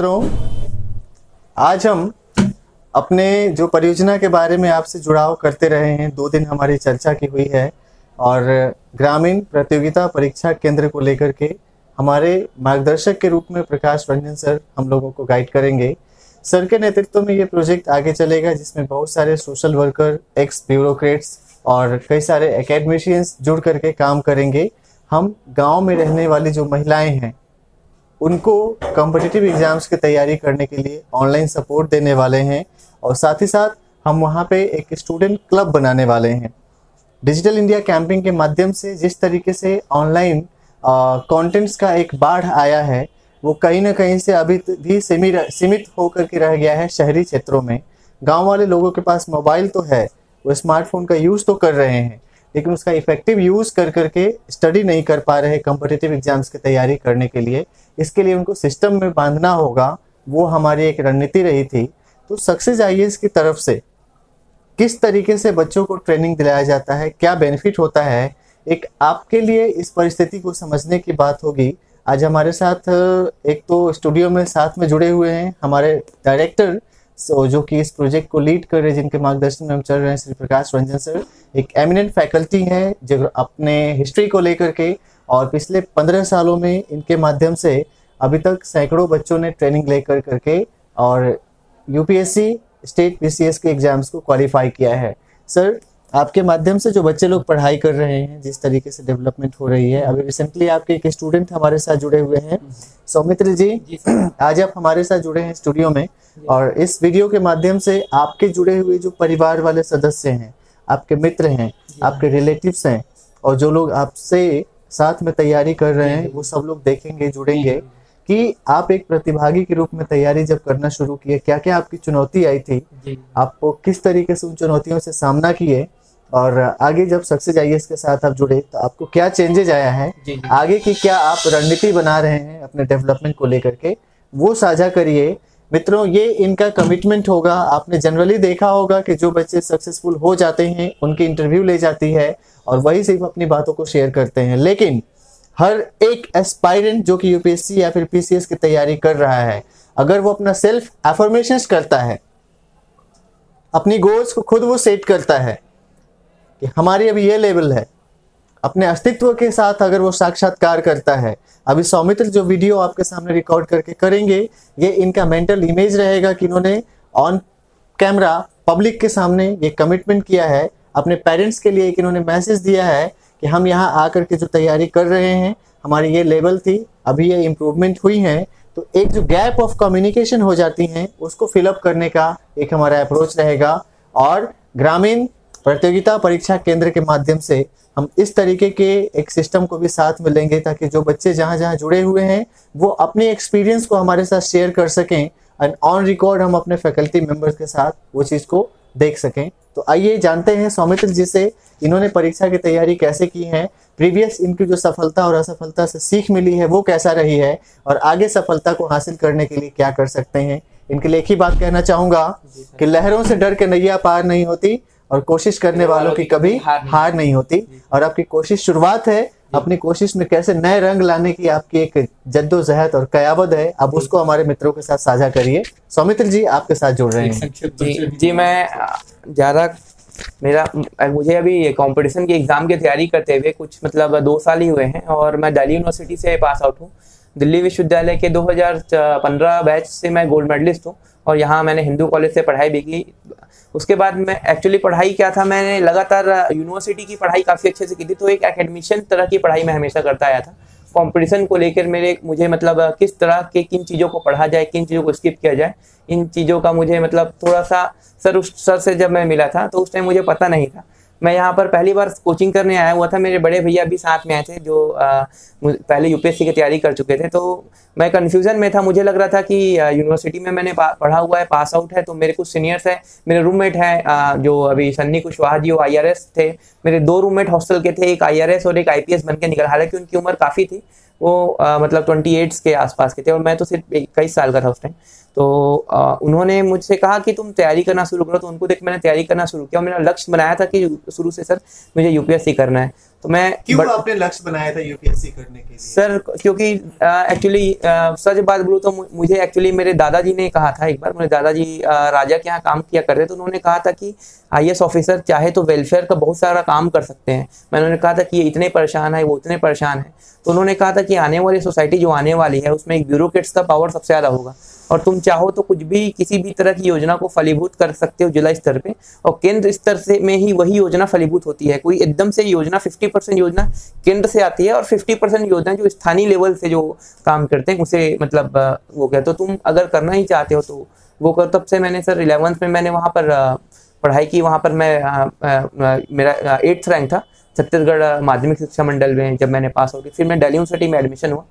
मित्रों, आज हम अपने जो परियोजना के बारे में आपसे जुड़ाव करते रहे हैं, 2 दिन हमारी चर्चा की हुई है और ग्रामीण प्रतियोगिता परीक्षा केंद्र को लेकर के हमारे मार्गदर्शक के रूप में प्रकाश रंजन सर हम लोगों को गाइड करेंगे। सर के नेतृत्व में ये प्रोजेक्ट आगे चलेगा, जिसमें बहुत सारे सोशल वर्कर, एक्स ब्यूरोक्रेट्स और कई सारे एकेडमिशियंस जुड़ करके काम करेंगे। हम गांव में रहने वाली जो महिलाएं हैं उनको कॉम्पिटिटिव एग्जाम्स की तैयारी करने के लिए ऑनलाइन सपोर्ट देने वाले हैं और साथ ही साथ हम वहाँ पे एक स्टूडेंट क्लब बनाने वाले हैं। डिजिटल इंडिया कैंपिंग के माध्यम से जिस तरीके से ऑनलाइन कंटेंट्स का एक बाढ़ आया है, वो कहीं ना कहीं से अभी भी सीमित होकर के रह गया है शहरी क्षेत्रों में। गांव वाले लोगों के पास मोबाइल तो है, वो स्मार्टफोन का यूज़ तो कर रहे हैं, लेकिन उसका इफेक्टिव यूज़ कर करके स्टडी नहीं कर पा रहे कॉम्पिटिटिव एग्जाम्स की तैयारी करने के लिए। इसके लिए उनको सिस्टम में बांधना होगा, वो हमारी एक रणनीति रही थी। तो सक्सेस आईएएस की तरफ से किस तरीके से बच्चों को ट्रेनिंग दिलाया जाता है, क्या बेनिफिट होता है, एक आपके लिए इस परिस्थिति को समझने की बात होगी। आज हमारे साथ एक तो स्टूडियो में साथ में जुड़े हुए हैं हमारे डायरेक्टर जो कि इस प्रोजेक्ट को लीड कर रहे हैं, जिनके मार्गदर्शन में हम चल रहे हैं, श्री प्रकाश रंजन सर। एक एमिनेंट फैकल्टी हैं जो अपने हिस्ट्री को लेकर के और पिछले 15 सालों में इनके माध्यम से अभी तक सैकड़ों बच्चों ने ट्रेनिंग लेकर करके और यूपीएससी, स्टेट पीसीएस के एग्जाम्स को क्वालिफाई किया है। सर, आपके माध्यम से जो बच्चे लोग पढ़ाई कर रहे हैं, जिस तरीके से डेवलपमेंट हो रही है, अभी रिसेंटली आपके एक स्टूडेंट हमारे साथ जुड़े हुए हैं, सौमित्र जी। आज आप हमारे साथ जुड़े हैं स्टूडियो में और इस वीडियो के माध्यम से आपके जुड़े हुए जो परिवार वाले सदस्य हैं, आपके मित्र हैं, आपके रिलेटिव्स हैं और जो लोग आपसे साथ में तैयारी कर रहे हैं, वो सब लोग देखेंगे, जुड़ेंगे कि आप एक प्रतिभागी के रूप में तैयारी जब करना शुरू किए, क्या क्या आपकी चुनौती आई थी, आपको किस तरीके से उन चुनौतियों से सामना किए और आगे जब सक्सेस आईएएस के साथ आप जुड़े तो आपको क्या चेंजेज आया है, आगे की क्या आप रणनीति बना रहे हैं अपने डेवलपमेंट को लेकर के, वो साझा करिए। मित्रों, ये इनका कमिटमेंट होगा। आपने जनरली देखा होगा कि जो बच्चे सक्सेसफुल हो जाते हैं उनकी इंटरव्यू ले जाती है और वही सिर्फ अपनी बातों को शेयर करते हैं, लेकिन हर एक एस्पायरेंट जो कि यूपीएससी या फिर पीसीएस की तैयारी कर रहा है, अगर वो अपना सेल्फ एफर्मेशंस करता है, अपनी गोल्स को खुद वो सेट करता है कि हमारी अभी ये लेवल है, अपने अस्तित्व के साथ अगर वो साक्षात्कार करता है, अभी सौमित्र जो वीडियो आपके सामने रिकॉर्ड करके करेंगे, ये इनका मेंटल इमेज रहेगा कि इन्होंने ऑन कैमरा पब्लिक के सामने ये कमिटमेंट किया है, अपने पेरेंट्स के लिए कि इन्होंने मैसेज दिया है कि हम यहाँ आकर के जो तैयारी कर रहे हैं, हमारी ये लेवल थी, अभी ये इम्प्रूवमेंट हुई है। तो एक जो गैप ऑफ कम्युनिकेशन हो जाती हैं, उसको फिलअप करने का एक हमारा अप्रोच रहेगा और ग्रामीण प्रतियोगिता परीक्षा केंद्र के माध्यम से हम इस तरीके के एक सिस्टम को भी साथ में लेंगे ताकि जो बच्चे जहाँ जहाँ जुड़े हुए हैं वो अपने एक्सपीरियंस को हमारे साथ शेयर कर सकें एंड ऑन रिकॉर्ड हम अपने फैकल्टी मेंबर्स के साथ वो चीज़ को देख सकें। तो आइए जानते हैं सौमित्र जी से, इन्होंने परीक्षा की तैयारी कैसे की है, प्रीवियस इनकी जो सफलता और असफलता से सीख मिली है वो कैसा रही है और आगे सफलता को हासिल करने के लिए क्या कर सकते हैं। इनके लिए एक ही बात कहना चाहूँगा कि लहरों से डर के नैया पार नहीं होती और कोशिश करने वालों की कभी हार नहीं होती। और आपकी कोशिश शुरुआत है, अपनी कोशिश में कैसे नए रंग लाने की आपकी एक जद्दोजहद और कयावत है, अब उसको हमारे मित्रों के साथ साझा करिए। सौमित्र जी आपके साथ जुड़ रहे हैं। जी मैं मुझे अभी कंपटीशन की एग्जाम की तैयारी करते हुए कुछ 2 साल ही हुए हैं और मैं दिल्ली यूनिवर्सिटी से पास आउट हूँ। दिल्ली विश्वविद्यालय के 2015 बैच से मैं गोल्ड मेडलिस्ट हूँ और यहाँ मैंने हिंदू कॉलेज से पढ़ाई भी की। उसके बाद मैं एक्चुअली पढ़ाई क्या था, मैंने लगातार यूनिवर्सिटी की पढ़ाई काफ़ी अच्छे से की थी, तो एक एकेडमिशियन तरह की पढ़ाई मैं हमेशा करता आया था। कंपटीशन को लेकर मुझे किस तरह के किन चीज़ों को पढ़ा जाए, किन चीज़ों को स्किप किया जाए, इन चीज़ों का मुझे थोड़ा सा उस सर से जब मैं मिला था तो उस टाइम मुझे पता नहीं था। मैं यहाँ पर पहली बार कोचिंग करने आया हुआ था, मेरे बड़े भैया भी साथ में आए थे जो पहले यूपीएससी की तैयारी कर चुके थे। तो मैं कन्फ्यूज़न में था, मुझे लग रहा था कि यूनिवर्सिटी में मैंने पढ़ा हुआ है, पास आउट है, तो मेरे कुछ सीनियर्स हैं, मेरे रूममेट हैं जो अभी सन्नी कुशवाहा जी, वो आईआरएस थे, मेरे 2 रूममेट हॉस्टल के थे, एक आईआरएस और एक आईपीएस बन के निकल, हालांकि उनकी उम्र काफ़ी थी, वो 28 के आसपास के थे और मैं तो सिर्फ 21 साल का था उस टाइम। तो उन्होंने मुझसे कहा कि तुम तैयारी करना शुरू करो, तो उनको देख मैंने तैयारी करना शुरू किया और मेरा लक्ष्य बनाया था कि शुरू से सर मुझे यूपीएससी करना है। तो मैं क्यों आपने लक्ष्य बनाया था यूपीएससी करने के लिए? सर क्योंकि एक्चुअली सच बात बोलूँ तो मुझे एक्चुअली मेरे दादाजी ने कहा था, एक बार मेरे दादाजी राजा के यहाँ काम किया करते, तो उन्होंने कहा था कि आईएएस ऑफिसर चाहे तो वेलफेयर का बहुत सारा काम कर सकते हैं। मैंने उन्हें कहा था कि ये इतने परेशान है, वो इतने परेशान है, तो उन्होंने कहा था कि आने वाली सोसाइटी जो आने वाली है उसमें एक ब्यूरोक्रेट्स का पावर सबसे ज़्यादा होगा, और तुम चाहो तो कुछ भी किसी भी तरह की योजना को फलीभूत कर सकते हो जिला स्तर पे, और केंद्र स्तर से में ही वही योजना फलीभूत होती है। कोई एकदम से योजना 50% योजना केंद्र से आती है और 50% योजना जो स्थानीय लेवल से जो काम करते हैं उसे मतलब वो क्या, तो तुम अगर करना ही चाहते हो तो वो करो। तब से मैंने सर 11th में मैंने वहाँ पर पढ़ाई की। वहाँ पर मैं मेरा 8th रैंक था छत्तीसगढ़ माध्यमिक शिक्षा मंडल में जब मैंने पास आउट किया। फिर मैं दिल्ली यूनिवर्सिटी में एडमिशन हुआ।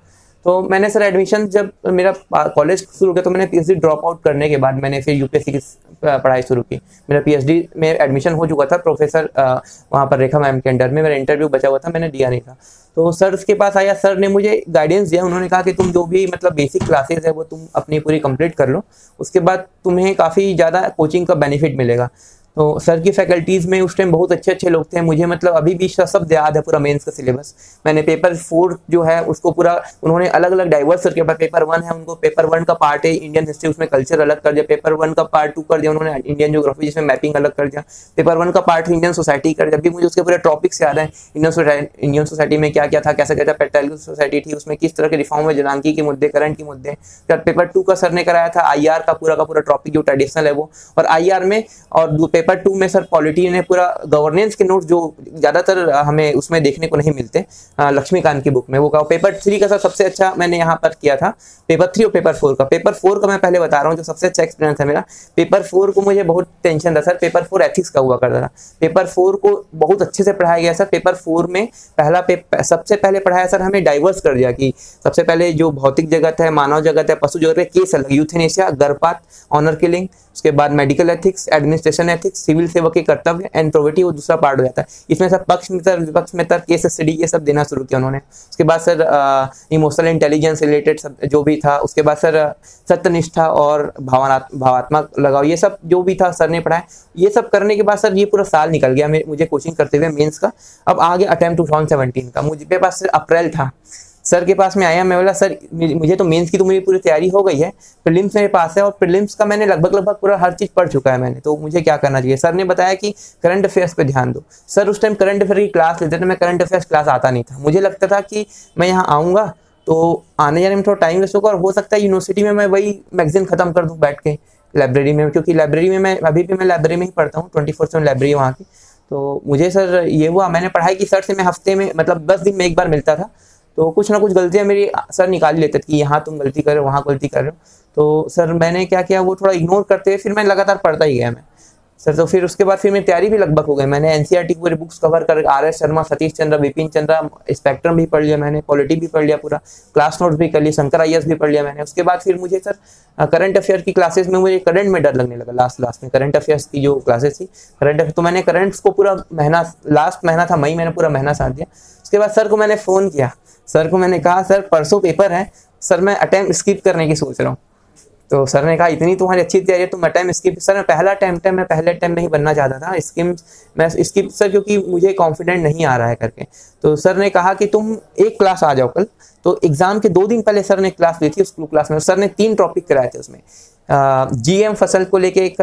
तो मैंने सर एडमिशन जब मेरा कॉलेज शुरू किया तो मैंने पीएचडी ड्रॉप आउट करने के बाद मैंने फिर यूपीएससी की पढ़ाई शुरू की। मेरा पीएचडी में एडमिशन हो चुका था प्रोफेसर वहाँ पर रेखा मैम के अंडर में, मेरा इंटरव्यू बचा हुआ था, मैंने दिया नहीं था। तो सर उसके पास आया, सर ने मुझे गाइडेंस दिया। उन्होंने कहा कि तुम जो भी मतलब बेसिक क्लासेज है वो तुम अपनी पूरी कंप्लीट कर लो, उसके बाद तुम्हें काफ़ी ज़्यादा कोचिंग का बेनिफिट मिलेगा। तो सर की फैकल्टीज़ में उस टाइम बहुत अच्छे अच्छे लोग थे। मुझे मतलब अभी भी सब याद है पूरा मेंस का सिलेबस। मैंने पेपर 4 जो है उसको पूरा उन्होंने अलग अलग डाइवर्स करके, पेपर 1 है उनको पेपर 1 का पार्ट है इंडियन हिस्ट्री, उसमें कल्चर अलग कर दिया। पेपर 1 का पार्ट 2 कर दिया उन्होंने इंडियन ज्योग्राफी, जिसमें मैपिंग अलग कर दिया। पेपर 1 का पार्ट इंडियन सोसाइटी कर दिया। अभी मुझे उसके पूरे टॉपिक्स याद है, इंडियन सोसाइटी में क्या क्या था, कैसा क्या था, पेट्रोल सोसाइटी थी, उसमें किस तरह के रिफॉर्म है, जनांकी के मुद्दे, करंट के मुद्दे। फिर पेपर 2 का सर ने कराया था आईआर का पूरा टॉपिक जो ट्रेडिशनल है वो, और आईआर में और पेपर 2 में सर पॉलिटी ने पूरा गवर्नेंस के नोट जो ज्यादातर हमें उसमें देखने को नहीं मिलते लक्ष्मीकांत की बुक में, वो का। पेपर 3 का सर सबसे अच्छा मैंने यहाँ पर किया था पेपर 3 और पेपर 4 का। पेपर 4 का मैं पहले बता रहा हूँ जो सबसे अच्छा एक्सपीरियंस है मेरा। पेपर 4 को मुझे बहुत टेंशन था सर, पेपर 4 एथिक्स का हुआ करता था। पेपर 4 को बहुत अच्छे से पढ़ाया गया सर। पेपर 4 में सबसे पहले पढ़ाया सर, हमें डाइवर्स कर दिया कि सबसे पहले जो भौतिक जगत है, मानव जगत है, पशु जगत है, केस अलग, यूथेनेशिया, गर्भपात, ऑनर किलिंग, उसके बाद medical ethics, administration ethics, civil सेवक के कर्तव्य एंड प्रोविटी, वो दूसरा पार्ट हो जाता है। इसमें सब पक्ष में तर्क, विपक्ष में तर्क, केस स्टडी, ये सब देना शुरू किया उन्होंने। उसके बाद सर इमोशनल इंटेलिजेंस रिलेटेड सब जो भी था। उसके बाद सर सत्यनिष्ठा और भावात्मक लगाओ, ये सब जो भी था सर ने पढ़ाया। ये सब करने के बाद सर ये पूरा साल निकल गया मुझे कोचिंग करते हुए मेंस का। अब आ गया अटेम्प्ट 2017 का। मुझे पास सर अप्रैल था, सर के पास में आया, मैं बोला सर मुझे तो मेंस की तो मेरी पूरी तैयारी हो गई है, प्रीलिम्स मेरे पास है और प्रीलिम्स का मैंने लगभग पूरा हर चीज़ पढ़ चुका है मैंने, तो मुझे क्या करना चाहिए। सर ने बताया कि करंट अफेयर्स पे ध्यान दो। सर उस टाइम करंट अफेयर की क्लास लेते थे, मैं करंट अफेयर्स क्लास आता नहीं था। मुझे लगता था कि मैं यहाँ आऊँगा तो आने जाने में थोड़ा टाइम वेस्ट होगा और हो सकता है यूनिवर्सिटी में मैं वही मैगजीन खत्म कर दूँ बैठ के लाइब्रेरी में, क्योंकि लाइब्रेरी में मैं अभी भी मैं लाइब्रेरी में ही पढ़ता हूँ, 24/7 लाइब्रेरी वहाँ की। तो मुझे सर ये हुआ, मैंने पढ़ाई की सर से, मैं हफ्ते में मतलब 10 दिन में एक बार मिलता था, तो कुछ ना कुछ गलतियां मेरी सर निकाल लेते थे कि यहाँ तुम गलती कर रहे हो, वहाँ गलती कर रहे हो। तो सर मैंने क्या किया, वो थोड़ा इग्नोर करते हुए फिर मैं लगातार पढ़ता ही गया मैं सर। तो फिर उसके बाद फिर मेरी तैयारी भी लगभग हो गई। मैंने एनसीईआरटी की पूरी बुक्स कवर कर, आर.एस. शर्मा, सतीश चंद्र, विपिन चंद्र, स्पेक्ट्रम भी पढ़ लिया मैंने, पॉलिटी भी पढ़ लिया, पूरा क्लास नोट्स भी कर लिया, शंकर आईएएस भी पढ़ लिया मैंने। उसके बाद फिर मुझे सर करंट अफेयर की क्लासेस में मुझे करंट में डर लगने लगा। लास्ट में करंट अफेयर्स की जो क्लासेस थी करंट अफेयर, तो मैंने करंट्स को पूरा महीना, लास्ट महीना था मई, मैंने पूरा महीना साथ दिया। उसके बाद सर को मैंने फ़ोन किया, सर को मैंने कहा सर परसों पेपर है सर, मैं अटेम्प्ट स्किप करने की सोच रहा हूँ। तो सर ने कहा इतनी तुम्हारी अच्छी तैयारी है, तुम अटेम्प्ट स्किप। सर मैं पहला अटेम्प्ट है, मैं पहले अटेम्प्ट में ही बनना चाहता था मैं स्किप सर, क्योंकि मुझे कॉन्फिडेंट नहीं आ रहा है करके। तो सर ने कहा कि तुम एक क्लास आ जाओ कल। तो एग्जाम के 2 दिन पहले सर ने क्लास ली थी, उस क्लास में सर ने 3 टॉपिक कराए थे। उसमें जीएम फसल को लेके एक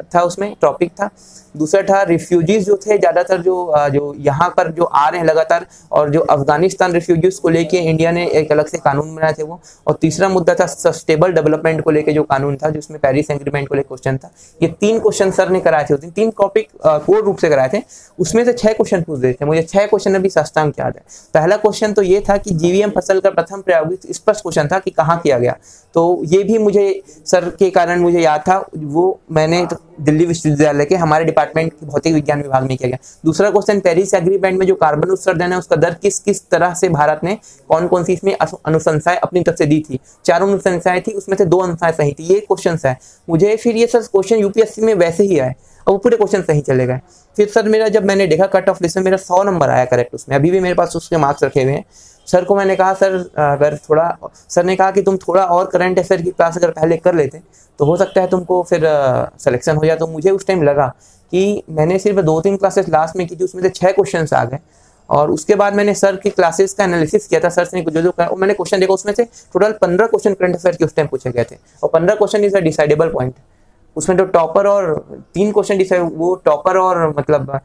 था, उसमें टॉपिक था। दूसरा था रिफ्यूजीज जो थे ज़्यादातर जो यहाँ पर जो आ रहे हैं लगातार, और जो अफगानिस्तान रिफ्यूजीज को लेके इंडिया ने एक अलग से कानून बनाए थे वो। और तीसरा मुद्दा था सस्टेनेबल डेवलपमेंट को लेके जो कानून था, जिसमें पेरिस एग्रीमेंट को लेकर क्वेश्चन था। ये 3 क्वेश्चन सर ने कराए थे, 3 टॉपिक कोर रूप से कराए थे। उसमें से 6 क्वेश्चन पूछ रहे थे। मुझे 6 क्वेश्चन अभी साष्टांग याद है। पहला क्वेश्चन तो ये था कि जीवीएम फसल का प्रथम प्रायोगिक स्पष्ट क्वेश्चन था कि कहाँ किया गया। तो ये भी मुझे सर के कारण मुझे याद था, वो मैंने दिल्ली विश्वविद्यालय के हमारे डिपार्टमेंट भौतिक विज्ञान विभाग में किया गया। दूसरा क्वेश्चन पेरिस एग्रीमेंट में जो कार्बन उत्सर्जन है उसका दर किस तरह से भारत ने कौन सी इसमें अनुशंसाएं अपनी तरफ से दी थी। 4 अनुशंसाएं थी, उसमें से 2 अनुशंसाएं सही थी। ये क्वेश्चन है मुझे। फिर ये सर क्वेश्चन यूपीएससी में वैसे ही आए और वो पूरे क्वेश्चन सही चले गए। फिर सर मेरा जब मैंने देखा कट ऑफ लिस्ट में मेरा 100 नंबर आया करेक्ट उसमें, अभी भी मेरे पास उसके मार्क्स रखे हुए हैं। सर को मैंने कहा सर अगर थोड़ा, सर ने कहा कि तुम थोड़ा और करंट अफेयर की क्लास अगर पहले कर लेते तो हो सकता है तुमको फिर सिलेक्शन हो जाए। तो मुझे उस टाइम लगा कि मैंने सिर्फ 2-3 क्लासेस लास्ट में की थी, उसमें से 6 क्वेश्चन आ गए और उसके बाद मैंने सर की क्लासेस का एनालिसिस किया था। सर ने जो मैंने क्वेश्चन देखा उसमें से टोटल 15 क्वेश्चन करंट अफेयर के उस टाइम पूछे गए थे, और 15 question is a decidable point. उसमें तो टॉपर और 3 क्वेश्चन डिसाइड, वो टॉपर और मतलब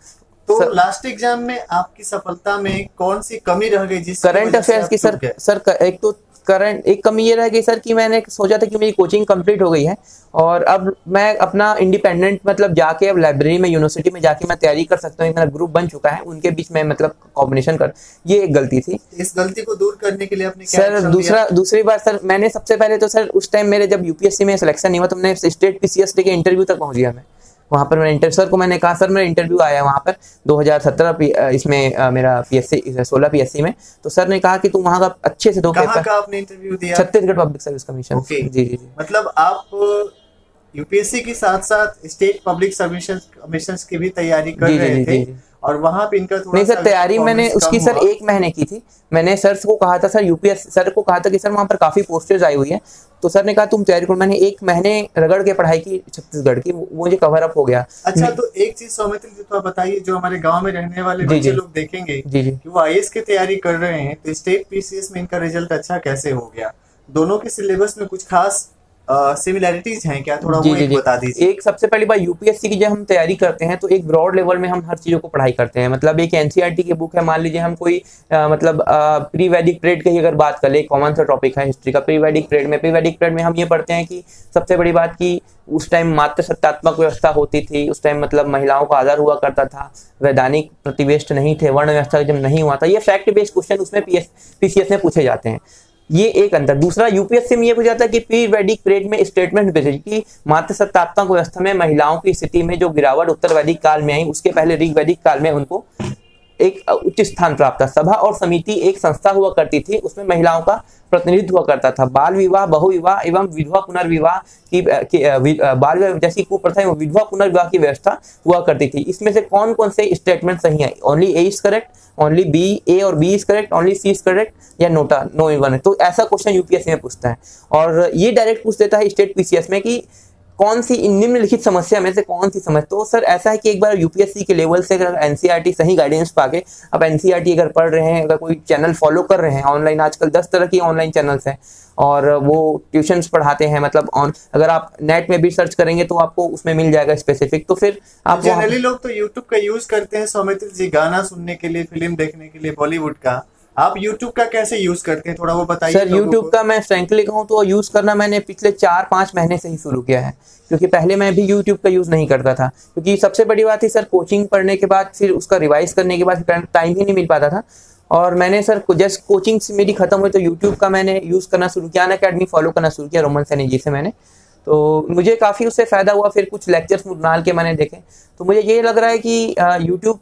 तो लास्ट एग्जाम में आपकी सफलता में कौन सी कमी रह गई जिस करंट अफेयर्स की? सर एक तो करंट एक कमी ये रह गई सर कि मैंने सोचा था कि मेरी कोचिंग कंप्लीट हो गई है और अब मैं अपना इंडिपेंडेंट मतलब जाके अब लाइब्रेरी में यूनिवर्सिटी में जाके मैं तैयारी कर सकता हूँ। मेरा ग्रुप बन चुका है, उनके बीच में मतलब कॉम्बिनेशन कर, ये एक गलती थी। इस गलती को दूर करने के लिए आपने क्या सर दूसरी बार सर मैंने सबसे पहले तो सर उस टाइम मेरे जब यूपीएससी में सिलेक्शन नहीं हुआ तो मैंने स्टेट पीसीएस के इंटरव्यू तक पहुंच गया मैं। वहाँ पर मैंने सर को मैंने कहा सर मेरा इंटरव्यू आया वहाँ पर 2017 इसमें मेरा पीएससी 16 पीएससी में, तो सर ने कहा कि तुम वहाँ का अच्छे से 2 पेपर। कहाँ आपने इंटरव्यू दिया? Chhattisgarh public service commission. जी जी। मतलब आप यूपीएससी के साथ साथ स्टेट पब्लिक सर्विस कमीशन की भी तैयारी कर रहे थे और वहां पे इनका थोड़ा नहीं सर तैयारी मैंने उसकी सर 1 महीने की थी। मैंने सर को कहा था सर यूपीएस सर को कहा था कि सर वहाँ पर काफी पोस्टेज आई हुई है, तो सर ने कहा तुम तैयारी करो। मैंने 1 महीने रगड़ के पढ़ाई की छत्तीसगढ़ की, वो मुझे कवर अप हो गया। अच्छा तो एक चीज सौमित्र जी तो बताइए, जो हमारे गांव में रहने वाले बच्चे लोग देखेंगे कि वो आईएएस की तैयारी कर रहे हैं, तो स्टेट पीसीएस में इनका रिजल्ट अच्छा कैसे हो गया? दोनों के सिलेबस में कुछ खास सिमिलैरिटीज हैं क्या? थोड़ा वो एक बता दीजिए। एक सबसे पहली बात यूपीएससी की जब हम तैयारी करते हैं तो एक ब्रॉड लेवल में हम हर चीजों को पढ़ाई करते हैं। मतलब एक एनसीईआरटी की बुक है, मान लीजिए हम कोई मतलब प्री वैदिक पीरियड की अगर बात करें, कॉमन सा टॉपिक है हिस्ट्री का, प्री वैदिक पीरियड में हम ये पढ़ते हैं कि सबसे बड़ी बात की उस टाइम मात्र सत्तात्मक व्यवस्था होती थी, उस टाइम मतलब महिलाओं का आदर हुआ करता था, वैधानिक प्रतिवेष्ट नहीं थे, वर्ण व्यवस्था जब नहीं हुआ था। ये फैक्ट बेस्ड क्वेश्चन उसमें पीसीएस में पूछे जाते हैं, ये एक अंतर। दूसरा यूपीएससी में ये पूछा जाता है कि प्री वैदिक पीरियड में स्टेटमेंट बेस्ड की मात्र सत्तात्मक व्यवस्था में महिलाओं की स्थिति में जो गिरावट उत्तर वैदिक काल में आई, उसके पहले ऋग वैदिक काल में उनको एक उच्च स्थान प्राप्त था। सभा और समिति एक संस्था हुआ करती थी, उसमें महिलाओं का प्रतिनिधित्व हुआ करता था। बाल विवाह, बहुविवाह एवं विधवा पुनर्विवाह की बाल विवाह जैसी कुप्रथा एवं विधवा पुनर्विवाह की व्यवस्था हुआ करती थी। इसमें से कौन कौन से स्टेटमेंट सही है? Only A is correct, only B, A और B is correct, only C is correct, या नोटा नो वन है। तो ऐसा क्वेश्चन यूपीएससी में पूछता है और ये डायरेक्ट पूछ देता है स्टेट पीसीएस में कि कौन सी निम्नलिखित समस्या में से कौन सी समस्या। तो सर ऐसा है कि एक बार यूपीएससी के लेवल से अगर एनसीईआरटी सही गाइडेंस पाके, अब एनसीईआरटी अगर पढ़ रहे हैं, अगर कोई चैनल फॉलो कर रहे हैं ऑनलाइन, आजकल 10 तरह की ऑनलाइन चैनल्स हैं और वो ट्यूशंस पढ़ाते हैं, मतलब अगर आप नेट में भी सर्च करेंगे तो आपको उसमें मिल जाएगा स्पेसिफिक। तो फिर आप जनरली लोग तो यूट्यूब का यूज करते हैं सौमित्र जी, गाना सुनने के लिए, फिल्म देखने के लिए, बॉलीवुड का। आप YouTube का कैसे यूज करते हैं, थोड़ा वो बताइए। सर YouTube का मैं फ्रैंकली कहूँ तो यूज करना मैंने पिछले 4-5 महीने से ही शुरू किया है, क्योंकि पहले मैं भी YouTube का यूज नहीं करता था। क्योंकि सबसे बड़ी बात थी सर, कोचिंग पढ़ने के बाद फिर उसका रिवाइज करने के बाद टाइम ही नहीं मिल पाता था। और मैंने सर जस्ट कोचिंग मेरी खत्म हुई तो यूट्यूब का मैंने यूज करना शुरू किया, अनअकैडमी फॉलो करना शुरू किया रोमन सैनी जी से मैंने, तो मुझे काफ़ी उससे फ़ायदा हुआ। फिर कुछ लेक्चर्स मुरनाल के मैंने देखे, तो मुझे ये लग रहा है कि यूट्यूब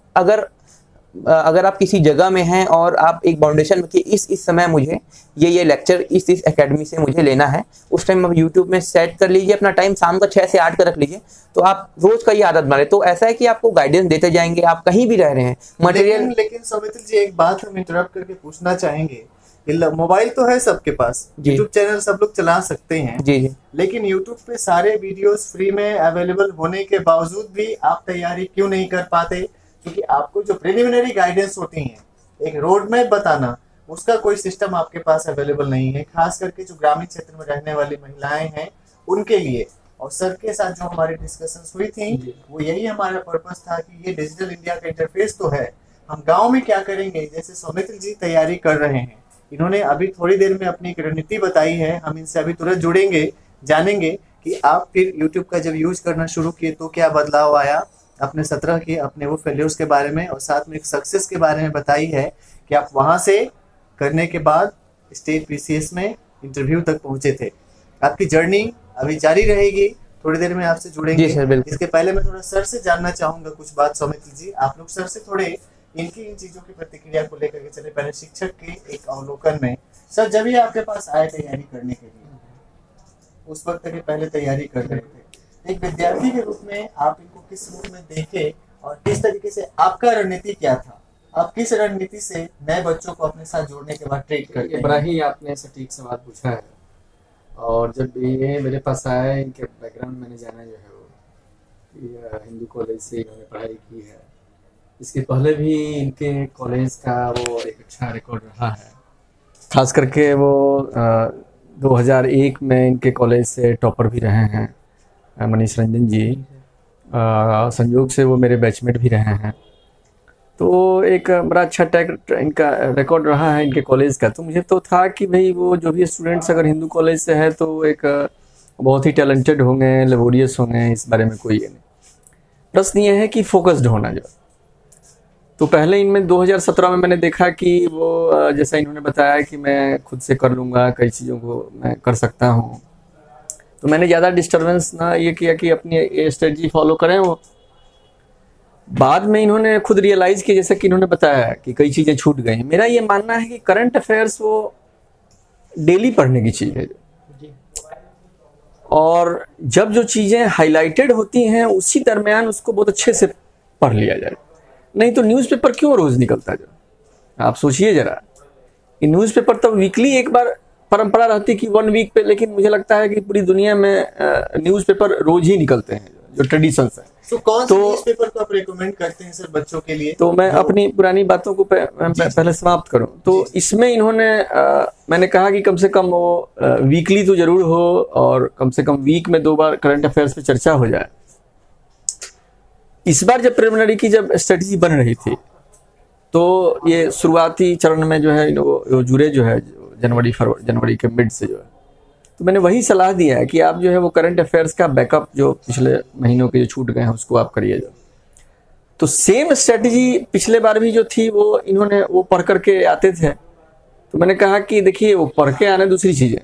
अगर आप किसी जगह में हैं और आप एक बाउंडेशन में कि इस समय मुझे ये लेक्चर इस एकेडमी से मुझे लेना है, उस टाइम आप यूट्यूब में सेट कर लीजिए अपना टाइम, शाम का 6 से 8 का रख लीजिए, तो आप रोज का ये आदत बना ले। तो ऐसा है कि आपको गाइडेंस देते जाएंगे, आप कहीं भी रह रहे हैं मटेरियल। लेकिन सौमित्र जी एक बात हम इंटरप्ट करके पूछना चाहेंगे, मोबाइल तो है सबके पास, यूट्यूब चैनल सब लोग चला सकते हैं जी, लेकिन यूट्यूब पे सारे वीडियोस फ्री में अवेलेबल होने के बावजूद भी आप तैयारी क्यों नहीं कर पाते? क्योंकि आपको जो प्रिलिमिनरी गाइडेंस होती है, एक रोड मैप बताना, उसका कोई सिस्टम आपके पास अवेलेबल नहीं है, खास करके जो ग्रामीण क्षेत्र में रहने वाली महिलाएं हैं उनके लिए। और सर के साथ जो हमारी डिस्कशंस हुई थी वो यही हमारा पर्पस था कि ये डिजिटल इंडिया का इंटरफेस तो है, हम गांव में क्या करेंगे। जैसे सौमित्र जी तैयारी कर रहे हैं, इन्होंने अभी थोड़ी देर में अपनी एक रणनीति बताई है, हम इनसे अभी तुरंत जुड़ेंगे, जानेंगे कि आप फिर यूट्यूब का जब यूज करना शुरू किए तो क्या बदलाव आया, अपने 17 के अपने वो फेल्यूर्स के बारे में, और साथ में एक सक्सेस के बारे में बताई है कि आप वहां से करने के बाद स्टेट पीसीएस में इंटरव्यू तक पहुंचे थे। आपकी जर्नी अभी जारी रहेगी, थोड़ी देर में आपसे जुड़ेंगे। इसके पहले मैं थोड़ा सर से जानना चाहूंगा कुछ बात। सौमित्र जी आप लोग सर से थोड़े इन चीजों की प्रतिक्रिया को लेकर के चले। पहले शिक्षक के एक अवलोकन में, सर जब ये आपके पास आए तैयारी करने के लिए, उस वक्त तक पहले तैयारी कर रहे थे, एक विद्यार्थी के रूप में आप इनको किस रूप में देखे और किस तरीके से आपका रणनीति क्या था? आप किस रणनीति से नए बच्चों को अपने साथ जोड़ने के बाद ट्रीट करते हैं? बड़ा ही आपने सटीक सवाल पूछा है। और जब ये मेरे पास आया, इनके बैकग्राउंड मैंने जाना जो है वो हिंदू कॉलेज से इन्होंने पढ़ाई की है, इसके पहले भी इनके कॉलेज का वो एक अच्छा रिकॉर्ड रहा है, खास करके वो 2001 में इनके कॉलेज से टॉपर भी रहे हैं मनीष रंजन जी। संयोग से वो मेरे बैचमेट भी रहे हैं, तो एक बड़ा अच्छा इनका रिकॉर्ड रहा है इनके कॉलेज का। तो मुझे तो था कि भाई वो जो भी स्टूडेंट्स अगर हिंदू कॉलेज से है तो एक बहुत ही टैलेंटेड होंगे, लेबोरियस होंगे, इस बारे में कोई ये नहीं। प्रश्न ये है कि फोकस्ड होना जो। तो पहले इनमें 2017 में मैंने देखा कि वो जैसा इन्होंने बताया कि मैं खुद से कर लूँगा, कई चीज़ों को मैं कर सकता हूँ, तो मैंने ज़्यादा डिस्टर्बेंस ना ये किया कि अपनी स्ट्रेटजी फॉलो करें। वो बाद में इन्होंने खुद रियलाइज़ किया, जैसा कि इन्होंने बताया कि कई चीज़ें छूट गई। मेरा ये मानना है कि करंट अफेयर्स वो डेली पढ़ने की चीज़ है, और जब जो चीज़ें हाईलाइटेड होती हैं उसी दरमियान उसको बहुत अच्छे से पढ़ लिया जाए। नहीं तो न्यूज़पेपर क्यों रोज़ निकलता है? आप सोचिए ज़रा, कि न्यूज़पेपर तब वीकली एक बार परंपरा रहती कि 1 वीक पे, लेकिन मुझे लगता है कि पूरी दुनिया में न्यूज़पेपर रोज ही निकलते हैं, जो ट्रेडिशंस है। तो कौन से न्यूज़पेपर को आप रेकमेंड करते हैं सर बच्चों के लिए? तो मैं अपनी पुरानी बातों को पहले समाप्त करूं। तो इसमें इन्होंने मैंने कहा कि कम से कम वो वीकली तो जरूर हो, और कम से कम वीक में 2 बार करंट अफेयर्स पे चर्चा हो जाए। इस बार जब प्रिलिमिनरी की जब स्ट्रेटजी बन रही थी, तो ये शुरुआती चरण में जो है वो जुड़े जो है जनवरी के मिड से जो है, तो मैंने वही सलाह दिया है कि आप जो है वो करंट अफेयर्स का बैकअप जो पिछले महीनों के जो छूट गए हैं उसको आप करिए जो। तो सेम स्ट्रेटजी पिछले बार भी जो थी वो इन्होंने वो पढ़ करके आते थे। तो मैंने कहा कि देखिए वो पढ़ के आना दूसरी चीज़ है,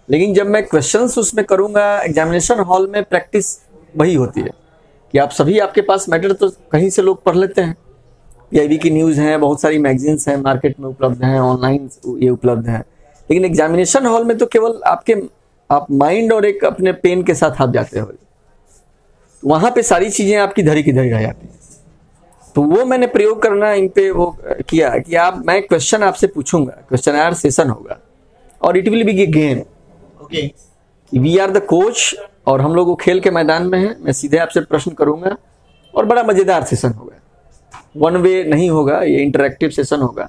लेकिन जब मैं क्वेश्चंस उसमें करूँगा, एग्जामिनेशन हॉल में प्रैक्टिस वही होती है कि आप सभी, आपके पास मैटर तो कहीं से लोग पढ़ लेते हैं, पीआईबी की न्यूज़ हैं, बहुत सारी मैगजीन्स हैं मार्केट में उपलब्ध हैं, ऑनलाइन ये उपलब्ध हैं, लेकिन एग्जामिनेशन हॉल में तो केवल आप माइंड और एक अपने पेन के साथ आप जाते हो, वहाँ पे सारी चीज़ें आपकी धरी की धरी रह जाती हैं। तो वो मैंने प्रयोग करना इन पे वो किया कि मैं क्वेश्चन आपसे पूछूंगा, क्वेश्चन सेशन होगा, और it will be a game. Okay, we are the coach, और हम लोग वो खेल के मैदान में हैं। मैं सीधे आपसे प्रश्न करूंगा और बड़ा मज़ेदार सेशन होगा, 1 वे नहीं होगा, ये इंटरेक्टिव सेशन होगा।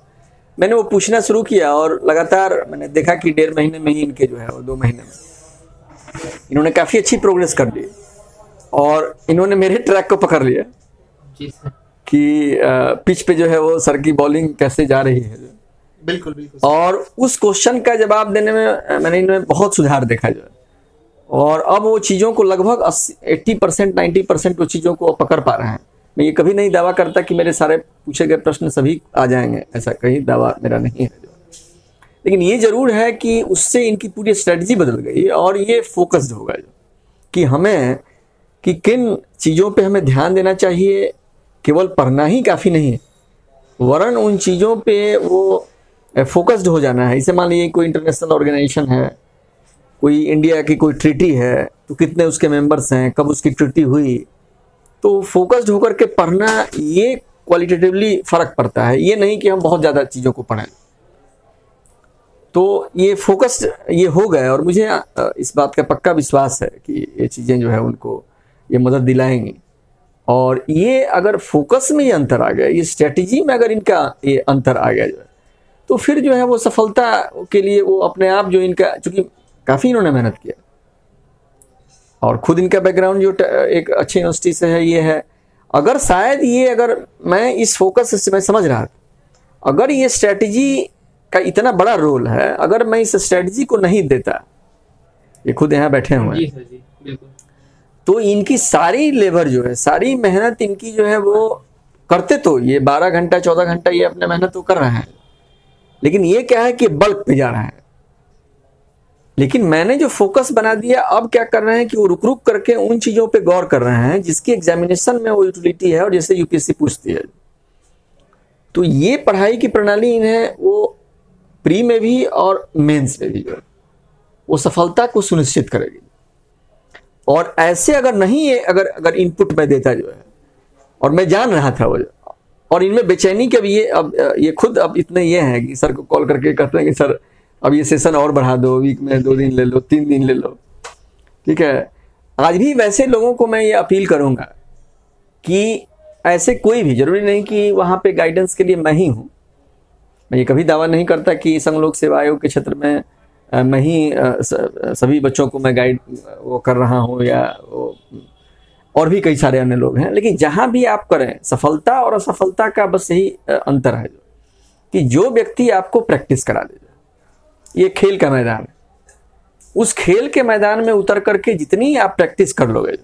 मैंने वो पूछना शुरू किया और लगातार मैंने देखा कि 1.5 महीने में ही इनके जो है वो 2 महीने में इन्होंने काफ़ी अच्छी प्रोग्रेस कर ली, और इन्होंने मेरे ट्रैक को पकड़ लिया कि पिच पे जो है वो सर की बॉलिंग कैसे जा रही है। बिल्कुल बिल्कुल। और उस क्वेश्चन का जवाब देने में मैंने इनमें बहुत सुधार देखा जो है, और अब वो चीज़ों को लगभग 80% 90% वो चीज़ों को पकड़ पा रहे हैं। मैं ये कभी नहीं दावा करता कि मेरे सारे पूछे गए प्रश्न सभी आ जाएंगे, ऐसा कहीं दावा मेरा नहीं है, लेकिन ये जरूर है कि उससे इनकी पूरी स्ट्रेटजी बदल गई, और ये फोकस्ड हो गया कि हमें कि किन चीज़ों पे हमें ध्यान देना चाहिए। केवल पढ़ना ही काफ़ी नहीं, वरन उन चीज़ों पे वो फोकस्ड हो जाना है। इसे मान लीजिए कोई इंटरनेशनल ऑर्गेनाइजेशन है, कोई इंडिया की कोई ट्रीटी है, तो कितने उसके मेंबर्स हैं, कब उसकी ट्रीटी हुई, तो फोकस्ड होकर के पढ़ना, ये क्वालिटेटिवली फ़र्क पड़ता है। ये नहीं कि हम बहुत ज़्यादा चीज़ों को पढ़ें। तो ये फोकस्ड ये हो गए, और मुझे इस बात का पक्का विश्वास है कि ये चीज़ें जो है उनको ये मदद दिलाएंगी। और ये अगर फोकस में ये अंतर आ गया, ये स्ट्रेटजी में अगर इनका ये अंतर आ गया जो है, तो फिर जो है वो सफलता के लिए वो अपने आप जो इनका, चूँकि काफ़ी इन्होंने मेहनत किया, और खुद इनका बैकग्राउंड जो एक अच्छी यूनिवर्सिटी से है ये है, अगर शायद ये, अगर मैं इस फोकस से मैं समझ रहा था, अगर ये स्ट्रेटजी का इतना बड़ा रोल है, अगर मैं इस स्ट्रेटजी को नहीं देता, ये खुद यहाँ बैठे हुए हैं, तो इनकी सारी लेबर जो है, सारी मेहनत इनकी जो है वो करते, तो ये 12 घंटा 14 घंटा ये अपने मेहनत तो कर रहे हैं, लेकिन ये क्या है कि बल्क पे जा रहा है। लेकिन मैंने जो फोकस बना दिया, अब क्या कर रहे हैं कि वो रुक रुक करके उन चीज़ों पे गौर कर रहे हैं जिसकी एग्जामिनेशन में वो यूटिलिटी है, और जैसे यूपीएससी पूछती है। तो ये पढ़ाई की प्रणाली इन्हें वो प्री में भी और मेंस में भी जो है वो सफलता को सुनिश्चित करेगी। और ऐसे अगर नहीं है, अगर इनपुट में देता जो है, और मैं जान रहा था वो, और इनमें बेचैनी के भी ये, अब ये खुद अब इतने ये हैं कि सर को कॉल करके कहते हैं कि सर अब ये सेशन और बढ़ा दो, वीक में 2 दिन ले लो, 3 दिन ले लो, ठीक है। आज भी वैसे लोगों को मैं ये अपील करूंगा कि ऐसे कोई भी जरूरी नहीं कि वहाँ पे गाइडेंस के लिए मैं ही हूँ। मैं ये कभी दावा नहीं करता कि संघ लोक सेवा आयोग के क्षेत्र में मैं ही सभी बच्चों को मैं गाइड वो कर रहा हूँ, या और भी कई सारे अन्य लोग हैं। लेकिन जहाँ भी आप करें, सफलता और असफलता का बस यही अंतर है कि जो व्यक्ति आपको प्रैक्टिस करा दे, ये खेल का मैदान है, उस खेल के मैदान में उतर करके जितनी आप प्रैक्टिस कर लोगे,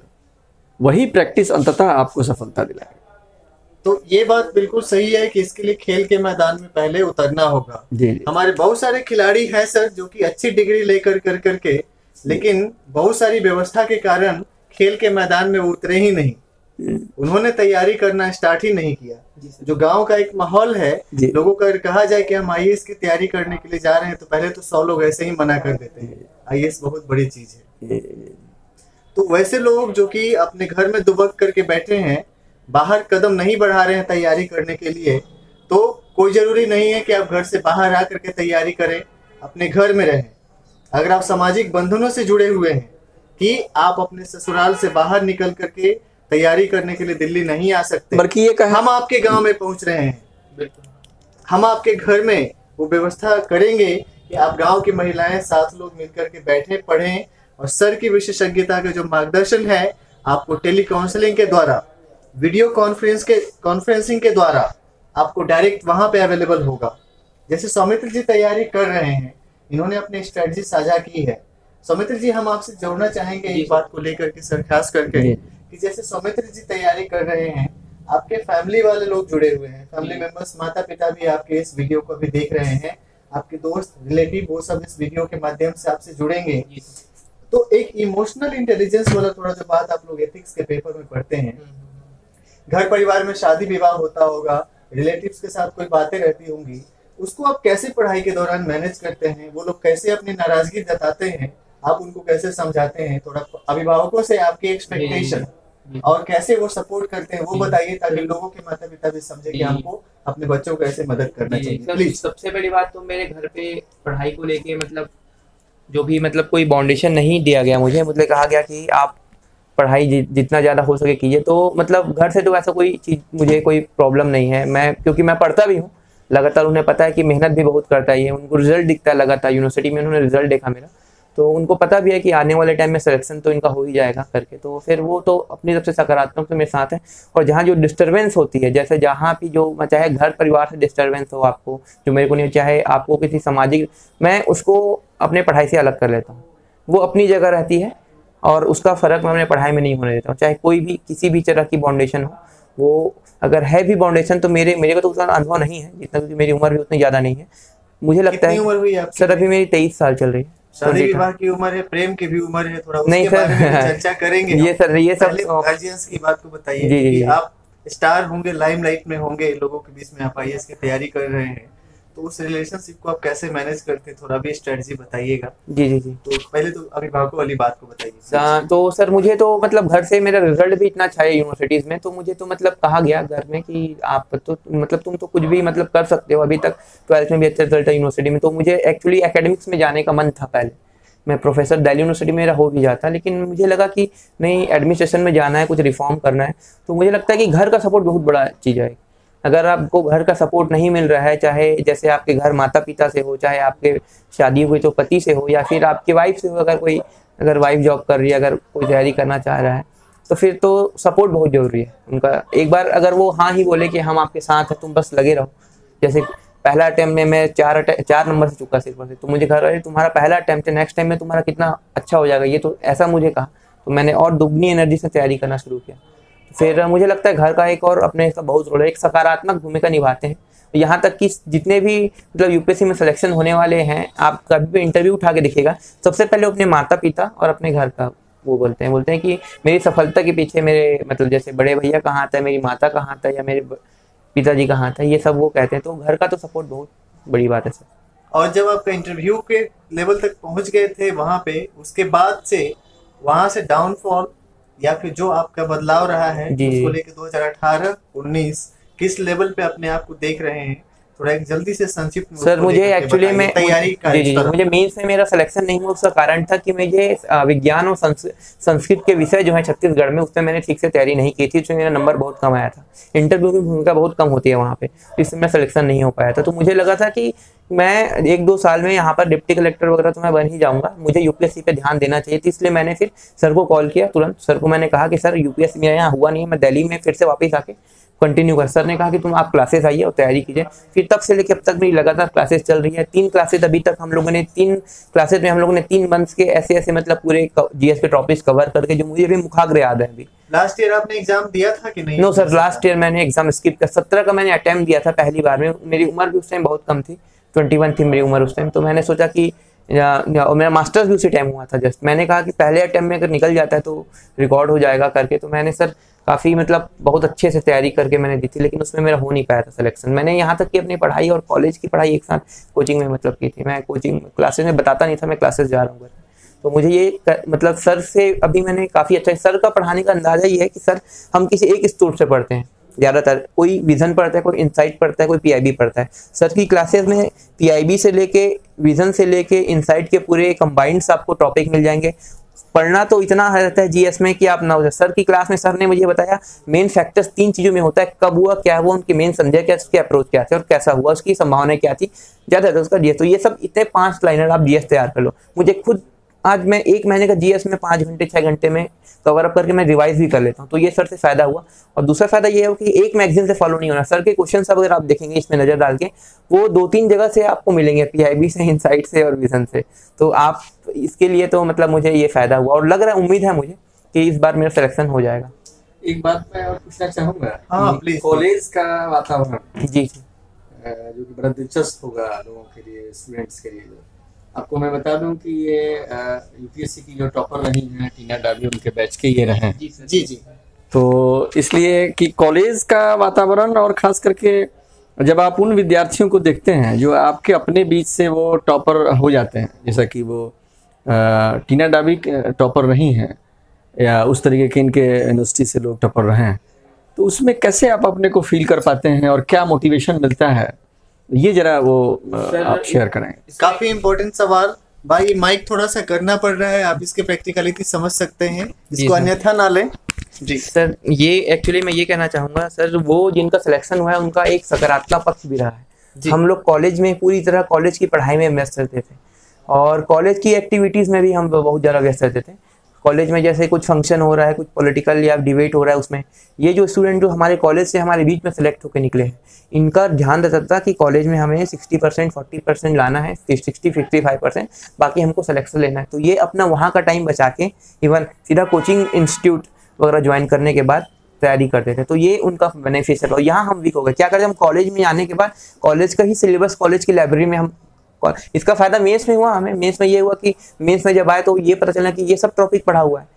वही प्रैक्टिस अंततः आपको सफलता दिलाएगी। तो ये बात बिल्कुल सही है कि इसके लिए खेल के मैदान में पहले उतरना होगा। जी। हमारे बहुत सारे खिलाड़ी हैं सर जो कि अच्छी डिग्री लेकर कर करके, लेकिन बहुत सारी व्यवस्था के कारण खेल के मैदान में उतरे ही नहीं, उन्होंने तैयारी करना स्टार्ट ही नहीं किया। जो गांव का एक माहौल है, लोगों का कहा जाए कि हम आईएएस की तैयारी करने के लिए जा रहे हैं तो पहले तो 100 लोग ऐसे ही मना कर देते हैं, आईएएस बहुत बड़ी चीज है। तो वैसे लोग जो कि अपने घर में दुबक करके बैठे हैं, बाहर कदम नहीं बढ़ा रहे हैं तैयारी करने के लिए, तो कोई जरूरी नहीं है कि आप घर से बाहर आकर के तैयारी करें, अपने घर में रहें। अगर आप सामाजिक बंधनों से जुड़े हुए हैं कि आप अपने ससुराल से बाहर निकल करके तैयारी करने के लिए दिल्ली नहीं आ सकते, बल्कि ये हम आपके गांव में पहुंच रहे हैं, हम आपके घर में वो व्यवस्था करेंगे कि आप गांव की महिलाएं 7 लोग मिलकर के बैठें, पढ़ें, और सर की विशेषज्ञता का जो मार्गदर्शन है आपको टेली काउंसलिंग के द्वारा, वीडियो कॉन्फ्रेंसिंग के द्वारा आपको डायरेक्ट वहां पे अवेलेबल होगा। जैसे सौमित्र जी तैयारी कर रहे हैं, इन्होंने अपनी स्ट्रेटजी साझा की है। सौमित्र जी, हम आपसे जोड़ना चाहेंगे इस बात को लेकर के सर, खास करके कि जैसे सौमित्र जी तैयारी कर रहे हैं, आपके फैमिली वाले लोग जुड़े हुए हैं, फैमिली मेंबर्स, माता पिता भी आपके इस वीडियो को भी देख रहे हैं, आपके दोस्त रिलेटिव वो सब इस वीडियो के माध्यम से आपसे जुड़ेंगे। तो एक इमोशनल इंटेलिजेंस वाला थोड़ा जो बात आप लोग एथिक्स के पेपर में पढ़ते हैं, घर परिवार में शादी विवाह होता होगा, रिलेटिव्स के साथ कोई बातें रहती होंगी, उसको आप कैसे पढ़ाई के दौरान मैनेज करते हैं? वो लोग कैसे अपनी नाराजगी जताते हैं, आप उनको कैसे समझाते हैं? थोड़ा अभिभावकों से आपकी एक्सपेक्टेशन और कैसे वो सपोर्ट करते हैं वो बताइए, ताकि लोगों के माता पिता भी समझे कि हमको अपने बच्चों को कैसे मदद करना चाहिए। प्लीज। सबसे बड़ी बात तो मेरे घर पे पढ़ाई को लेके मतलब जो भी मतलब कोई बाउंडेशन नहीं दिया गया मुझे, मतलब कहा गया कि आप पढ़ाई जितना ज़्यादा हो सके कीजिए। तो मतलब घर से तो ऐसा कोई चीज़, मुझे कोई प्रॉब्लम नहीं है, मैं क्योंकि मैं पढ़ता भी हूँ लगातार, उन्हें पता है कि मेहनत भी बहुत करता है, उनको रिजल्ट दिखता है लगातार, यूनिवर्सिटी में उन्होंने रिजल्ट देखा मेरा, तो उनको पता भी है कि आने वाले टाइम में सिलेक्शन तो इनका हो ही जाएगा करके। तो फिर वो तो अपनी तरफ से सकारात्मक तो मेरे साथ है। और जहाँ जो डिस्टर्बेंस होती है, जैसे जहाँ भी जो चाहे घर परिवार से डिस्टर्बेंस हो आपको, जो मेरे को नहीं, चाहे आपको किसी सामाजिक, मैं उसको अपने पढ़ाई से अलग कर लेता हूँ। वो अपनी जगह रहती है और उसका फ़र्क मैं अपने पढ़ाई में नहीं होने देता हूँ, चाहे कोई भी किसी भी तरह की बाउंडेशन हो। वो अगर है भी बाउंडेशन तो मेरे को तो उतना अनुभव नहीं है जितना, क्योंकि मेरी उम्र भी उतनी ज़्यादा नहीं है। मुझे लगता है उम्र हुई आपकी? सर अभी मेरी 23 साल चल रही है। शादी विवाह की उम्र है, प्रेम की भी उम्र है, थोड़ा नहीं उसके सर, बारे में चर्चा करेंगे। ये सर ये सब गार्जियंस की बात को बताइए कि आप स्टार होंगे, लाइमलाइट में होंगे, लोगों के बीच में आप आईएएस की तैयारी कर रहे हैं, तो उस रिलेशनशिप को आप कैसे मैनेज करते हैं, थोड़ा भी स्ट्रेटजी बताइएगा। जी। तो पहले तो अभिभावकों वाली बात को बताइए। तो सर मुझे तो मतलब घर से मेरा रिजल्ट भी इतना अच्छा है यूनिवर्सिटीज़ में, तो मुझे तो मतलब कहा गया घर में कि आप तो मतलब तुम तो कुछ भी मतलब कर सकते हो, अभी तक 12th में भी अच्छा रिजल्ट है यूनिवर्सिटी में। तो मुझे एक्चुअली एकेडमिक्स में जाने का मन था, पहले मैं प्रोफेसर दिल्ली यूनिवर्सिटी में मेरा हो भी जाता, लेकिन मुझे लगा कि नहीं, एडमिनिस्ट्रेशन में जाना है, कुछ रिफॉर्म करना है। तो मुझे लगता है कि घर का सपोर्ट बहुत बड़ा चीज़ है। अगर आपको घर का सपोर्ट नहीं मिल रहा है, चाहे जैसे आपके घर माता पिता से हो, चाहे आपके शादी हुई तो पति से हो, या फिर आपकी वाइफ से हो, अगर वाइफ जॉब कर रही है, अगर कोई तैयारी करना चाह रहा है, तो फिर तो सपोर्ट बहुत ज़रूरी है उनका। एक बार अगर वो हाँ ही बोले कि हम आपके साथ हैं, तुम बस लगे रहो। जैसे पहला अटैम्प्ट में मैं 4 नंबर से चुका सिर्फ से, तो मुझे घर वाले तुम्हारा पहला अटैम्प्ट है, नेक्स्ट टाइम में तुम्हारा कितना अच्छा हो जाएगा, ये तो ऐसा मुझे कहा। तो मैंने और दुगनी एनर्जी से तैयारी करना शुरू किया। फिर मुझे लगता है घर का एक और अपने का बहुत रोल है, एक सकारात्मक भूमिका निभाते हैं। यहाँ तक कि जितने भी मतलब यूपीएससी में सिलेक्शन होने वाले हैं, आप कभी भी इंटरव्यू उठा के देखिएगा, सबसे पहले अपने माता पिता और अपने घर का वो बोलते हैं कि मेरी सफलता के पीछे मेरे मतलब जैसे बड़े भैया का हाथ है, मेरी माता का हाथ है, या मेरे पिताजी का हाथ है, ये सब वो कहते हैं। तो घर का तो सपोर्ट बहुत बड़ी बात है सर। और जब आपका इंटरव्यू के लेवल तक पहुंच गए थे वहां पे, उसके बाद से वहां से डाउनफॉल या फिर जो आपका बदलाव रहा है उसको लेके 2018-19 किस लेवल पे अपने आप को देख रहे हैं, थोड़ा एक जल्दी से संक्षिप्त में सर मुझे एक्चुअली में तैयारी का जी मुझे मेंस में मेरा सिलेक्शन नहीं हुआ, उसका कारण था कि मुझे विज्ञान और संस्कृत के विषय जो है छत्तीसगढ़ में, उसमें मैंने ठीक से तैयारी नहीं की थी, उसमें मेरा नंबर बहुत कम आया था। इंटरव्यू की भूमिका बहुत कम होती है वहाँ पे, इसमें मैं सिलेक्शन नहीं हो पाया था। तो मुझे लगा था कि मैं 1-2 साल में यहाँ पर डिप्टी कलेक्टर वगैरह तो मैं बन ही जाऊँगा, मुझे यूपीएससी पे ध्यान देना चाहिए। तो इसलिए मैंने फिर सर को कॉल किया तुरंत। सर को मैंने कहा कि सर यूपीएससी मेरा यहाँ हुआ नहीं है, मैं दिल्ली में फिर से वापस आके कंटिन्यू कर। सर ने कहा कि तुम आप क्लासेस आइए और तैयारी कीजिए। फिर तब से लेकर अब तक मेरी लगातार क्लासेस चल रही है। 3 क्लासेस अभी तक हम लोगों ने 3 क्लासेस में हम लोगों ने 3 मंथ्स के ऐसे मतलब पूरे जीएस के टॉपिक्स कवर करके, जो मुझे भी मुखाग्र याद है। अभी लास्ट ईयर आपने एग्जाम दिया था कि नहीं? नो सर, लास्ट ईयर मैंने एग्जाम स्किप कर 17 का मैंने अटेम्प्ट दिया था पहली बार में। मेरी उम्र भी उस टाइम बहुत कम थी, 21 थी मेरी उम्र उस टाइम। तो मैंने सोचा कि मेरा मास्टर्स भी उसी टाइम हुआ था जस्ट। मैंने कहा कि पहले अटेम्प्ट में अगर निकल जाता है तो रिकॉर्ड हो जाएगा करके। तो मैंने सर काफ़ी मतलब बहुत अच्छे से तैयारी करके मैंने दी थी, लेकिन उसमें मेरा हो नहीं पाया था सिलेक्शन। मैंने यहाँ तक कि अपनी पढ़ाई और कॉलेज की पढ़ाई एक साथ कोचिंग में मतलब की थी। मैं कोचिंग क्लासेस में बताता नहीं था मैं क्लासेस जा रहा हूँ। तो मुझे ये मतलब सर से अभी मैंने काफ़ी अच्छा, सर का पढ़ाने का अंदाज़ा ये है कि सर हम किसी एक स्टोर से पढ़ते हैं ज़्यादातर। कोई विजन पढ़ता है, कोई इंसाइट पढ़ता है, कोई पीआईबी पढ़ता है। सर की क्लासेस में पीआईबी से लेके विजन से लेके इंसाइट के पूरे कंबाइंड्स आपको टॉपिक मिल जाएंगे। पढ़ना तो इतना रहता है जीएस में कि आप ना हो जाए। सर की क्लास में सर ने मुझे बताया मेन फैक्टर्स 3 चीज़ों में होता है, कब हुआ, क्या हुआ, उनकी मेन समझा क्या, उसके अप्रोच क्या थे और कैसा हुआ, उसकी संभावना क्या थी, ज़्यादा था उसका जीएस। तो ये सब इतने 5 लाइनर आप जीएस तैयार कर लो। मुझे खुद आज मैं 1 महीने का जीएस में 5 घंटे 6 घंटे में कवर अप करके मैं रिवाइज भी कर लेता हूँ। तो ये सर से फायदा हुआ। और दूसरा फायदा ये है कि एक मैगजीन से फॉलो नहीं होना। सर के क्वेश्चन सब अगर आप देखेंगे इसमें नजर डाल के, वो 2-3 जगह से आपको मिलेंगे, पीआईबी से, इंसाइट से और विजन से। तो आप इसके लिए तो मतलब मुझे ये फायदा हुआ और लग रहा है, उम्मीद है मुझे कि इस बार मेरा सिलेक्शन हो जाएगा। एक बात मैं और पूछना चाहूंगा। हाँ प्लीज। कॉलेज का वातावरण जी जो कि बड़ा दिलचस्प होगा लोगों के लिए, स्टूडेंट्स के लिए। आपको मैं बता दूं कि ये यूपीएससी की जो टॉपर रही हैं टीना डाबी, उनके बैच के ये रहे हैं। जी। तो इसलिए कि कॉलेज का वातावरण और खास करके जब आप उन विद्यार्थियों को देखते हैं जो आपके अपने बीच से वो टॉपर हो जाते हैं, जैसा कि वो टीना डाबी टॉपर रही हैं या उस तरीके के इनके यूनिवर्सिटी से लोग टॉपर रहे हैं, तो उसमें कैसे आप अपने को फील कर पाते हैं और क्या मोटिवेशन मिलता है, ये जरा वो आप शेयर करें। काफी इम्पोर्टेंट सवाल भाई। माइक थोड़ा सा करना पड़ रहा है, आप इसके प्रैक्टिकलिटी समझ सकते हैं, इसको अन्यथा ना लें। जी सर, ये एक्चुअली मैं ये कहना चाहूँगा सर, वो जिनका सिलेक्शन हुआ है उनका एक सकारात्मक पक्ष भी रहा है। हम लोग कॉलेज में पूरी तरह कॉलेज की पढ़ाई में व्यस्त रहते थे और कॉलेज की एक्टिविटीज़ में भी हम बहुत ज़्यादा व्यस्त रहते थे। कॉलेज में जैसे कुछ फंक्शन हो रहा है, कुछ पॉलिटिकल या डिबेट हो रहा है, उसमें ये जो स्टूडेंट जो हमारे कॉलेज से हमारे बीच में सेलेक्ट होकर निकले हैं, इनका ध्यान रहता था कि कॉलेज में हमें 60% 40% लाना है, 60-55%, बाकी हमको सिलेक्शन लेना है। तो ये अपना वहाँ का टाइम बचा के इवन सीधा कोचिंग इंस्टीट्यूट वगैरह ज्वाइन करने के बाद तैयारी करते थे। तो ये उनका बेनिफिशियल। और यहाँ हम वीक हो गए। क्या करते हम कॉलेज में आने के बाद कॉलेज का ही सिलेबस कॉलेज की लाइब्रेरी में हम, इसका फायदा मेंस में हुआ हमें। मेंस में ये हुआ कि मेंस में जब आए तो ये पता चला कि ये सब टॉपिक पढ़ा हुआ है।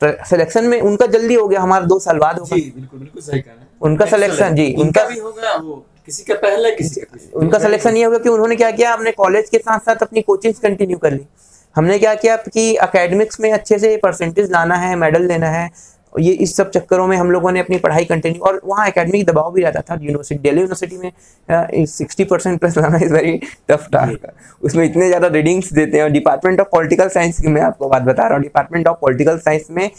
तो सिलेक्शन में उनका जल्दी हो गया, हमारा 2 साल बाद होगा। जी बिल्कुल सही कहा है। उनका सिलेक्शन जी उनका भी होगा, वो किसी का पहला किसी का उनका सिलेक्शन ये होगा कि उन्होंने क्या किया, हमने कॉलेज के साथ साथ अपनी कोचिंग कंटिन्यू कर ली। हमने क्या किया कि एकेडमिक्स में अच्छे से परसेंटेज लाना है, मेडल लेना है, ये इस सब चक्करों में हम लोगों ने अपनी पढ़ाई कंटिन्यू। और वहाँ एकेडमिक दबाव भी रहता था। यूनिवर्सिटी, दिल्ली यूनिवर्सिटी में 60% प्लस लाना इज वेरी टफ टास्क। उसमें इतने ज़्यादा रीडिंग्स देते हैं। और डिपार्टमेंट ऑफ पॉलिटिकल साइंस की मैं आपको बात बता रहा हूँ, डिपार्टमेंट ऑफ पॉलिटिकल साइंस में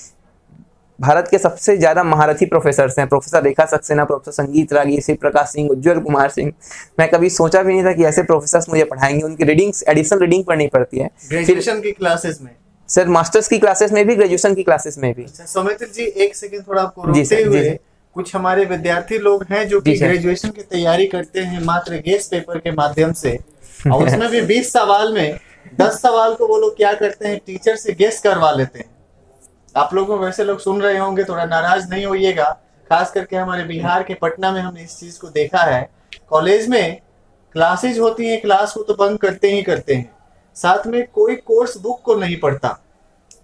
भारत के सबसे ज़्यादा महारथी प्रोफेसर्स हैं। प्रोफेसर रेखा सक्सेना, प्रोफेसर संगीत रागी, शिव प्रकाश सिंह, उज्ज्वल कुमार सिंह। मैं कभी सोचा भी नहीं था कि ऐसे प्रोफेसर्स मुझे पढ़ाएंगे। उनकी रीडिंग्स एडिशनल रीडिंग पढ़नी पड़ती है ग्रेजुएशन की क्लासेस में, सर मास्टर्स की क्लासेस में भी, ग्रेजुएशन की क्लासेस में भी। सौमित्र जी एक सेकंड थोड़ा आपको रोकते हुए, कुछ हमारे विद्यार्थी लोग हैं जो कि ग्रेजुएशन की तैयारी करते हैं मात्र गेस्ट पेपर के माध्यम से, और उसमें भी 20 सवाल में 10 सवाल को वो लोग क्या करते हैं, टीचर से गेस करवा लेते हैं। आप लोगों को वैसे लोग सुन रहे होंगे, थोड़ा नाराज नहीं होइएगा। खास करके हमारे बिहार के पटना में हमने इस चीज को देखा है। कॉलेज में क्लासेज होती हैं, क्लास को तो बंक करते ही करते हैं, साथ में कोई कोर्स बुक को नहीं पढ़ता।